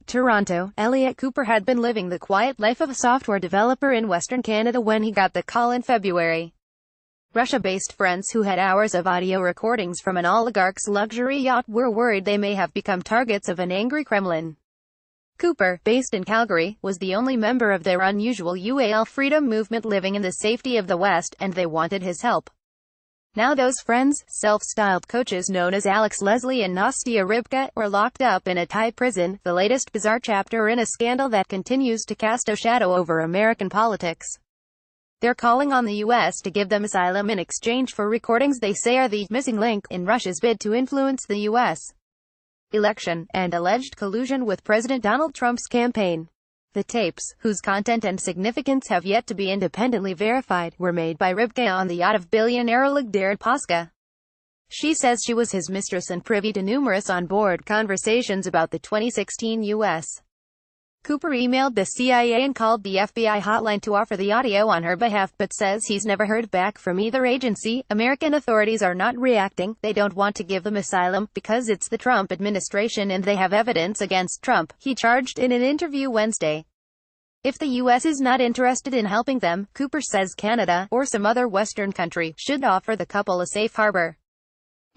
Toronto. Eliot Cooper had been living the quiet life of a software developer in Western Canada when he got the call in February. Russia-based friends who had hours of audio recordings from an oligarch's luxury yacht were worried they may have become targets of an angry Kremlin. Cooper, based in Calgary, was the only member of their unusual ual-freedom movement living in the safety of the West, and they wanted his help. Now those friends, self-styled coaches known as Alex, Lesley and Nastya Ribka, were locked up in a Thai prison, the latest bizarre chapter in a scandal that continues to cast a shadow over American politics. They're calling on the U.S. to give them asylum in exchange for recordings they say are the missing link in Russia's bid to influence the U.S. election, and alleged collusion with President Donald Trump's campaign. The tapes, whose content and significance have yet to be independently verified, were made by Ribka on the yacht of billionaire Oleg Deripaska. She says she was his mistress and privy to numerous on-board conversations about the 2016 U.S. Cooper emailed the CIA and called the FBI hotline to offer the audio on her behalf, but says he's never heard back from either agency. American authorities are not reacting. They don't want to give them asylum, because it's the Trump administration and they have evidence against Trump, he charged in an interview Wednesday. If the U.S. is not interested in helping them, Cooper says Canada, or some other Western country, should offer the couple a safe harbor.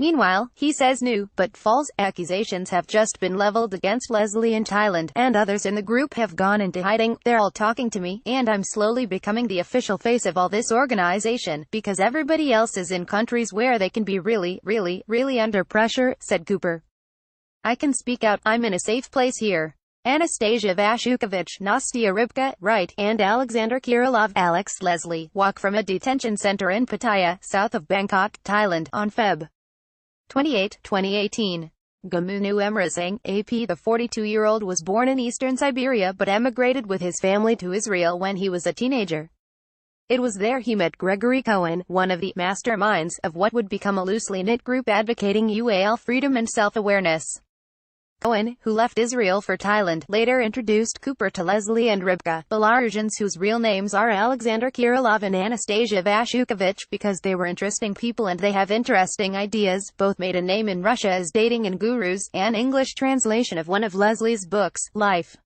Meanwhile, he says new, but false, accusations have just been leveled against Lesley in Thailand, and others in the group have gone into hiding. They're all talking to me, and I'm slowly becoming the official face of all this organization, because everybody else is in countries where they can be really under pressure, said Cooper. I can speak out, I'm in a safe place here. Anastasia Vashukovich, Nastya Ribka, right, and Alexander Kirillov, Alex, Lesley, walk from a detention center in Pattaya, south of Bangkok, Thailand, on Feb. 28, 2018. Gamunu Emrazang, AP. The 42-year-old was born in eastern Siberia but emigrated with his family to Israel when he was a teenager. It was there he met Gregory Cohen, one of the masterminds of what would become a loosely knit group advocating UAL freedom and self-awareness. Cohen, who left Israel for Thailand, later introduced Cooper to Lesley and Ribka, Belarusians whose real names are Alexander Kirillov and Anastasia Vashukovich, because they were interesting people and they have interesting ideas. Both made a name in Russia as dating and gurus, an English translation of one of Lesley's books, Life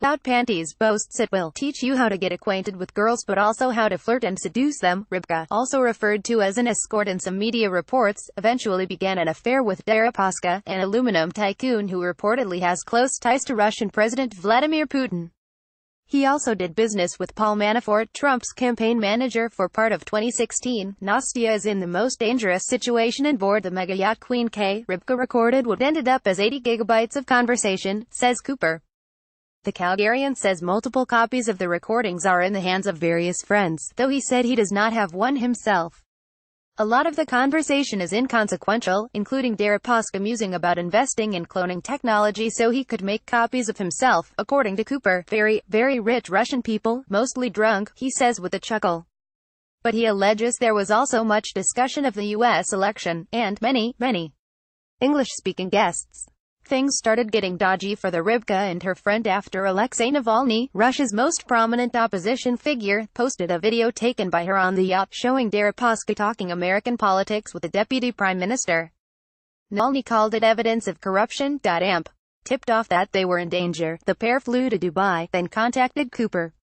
Without Panties, boasts it will teach you how to get acquainted with girls but also how to flirt and seduce them. Ribka, also referred to as an escort in some media reports, eventually began an affair with Deripaska, an aluminum tycoon who reportedly has close ties to Russian President Vladimir Putin. He also did business with Paul Manafort, Trump's campaign manager for part of 2016. Nastya is in the most dangerous situation on board the mega yacht Queen K. Ribka recorded what ended up as 80 gigabytes of conversation, says Cooper. The Calgarian says multiple copies of the recordings are in the hands of various friends, though he said he does not have one himself. A lot of the conversation is inconsequential, including Deripaska musing about investing in cloning technology so he could make copies of himself, according to Cooper. Very rich Russian people, mostly drunk, he says with a chuckle. But he alleges there was also much discussion of the U.S. election, and many English-speaking guests. Things started getting dodgy for the Ribka and her friend after Alexei Navalny, Russia's most prominent opposition figure, posted a video taken by her on the yacht showing Deripaska talking American politics with the deputy prime minister. Navalny called it evidence of corruption. Amp. Tipped off that they were in danger, the pair flew to Dubai, then contacted Cooper.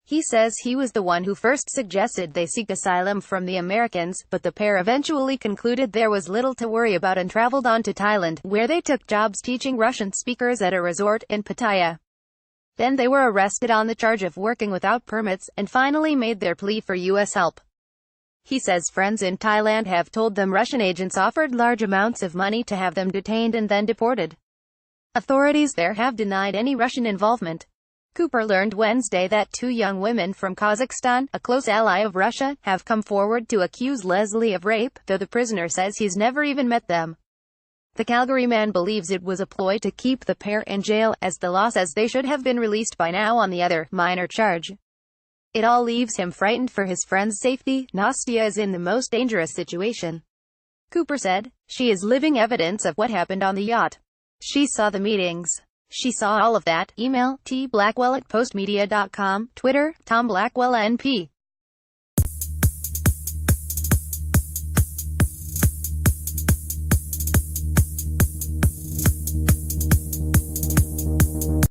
He says he was the one who first suggested they seek asylum from the Americans, but the pair eventually concluded there was little to worry about and traveled on to Thailand, where they took jobs teaching Russian speakers at a resort in Pattaya. Then they were arrested on the charge of working without permits, and finally made their plea for U.S. help. He says friends in Thailand have told them Russian agents offered large amounts of money to have them detained and then deported. Authorities there have denied any Russian involvement. Cooper learned Wednesday that two young women from Kazakhstan, a close ally of Russia, have come forward to accuse Lesley of rape, though the prisoner says he's never even met them. The Calgary man believes it was a ploy to keep the pair in jail, as the law says they should have been released by now on the other, minor charge. It all leaves him frightened for his friend's safety. Nastya is in the most dangerous situation. Cooper said, she is living evidence of what happened on the yacht. She saw the meetings. She saw all of that. Email, tblackwell@postmedia.com. Twitter, Tom Blackwell NP.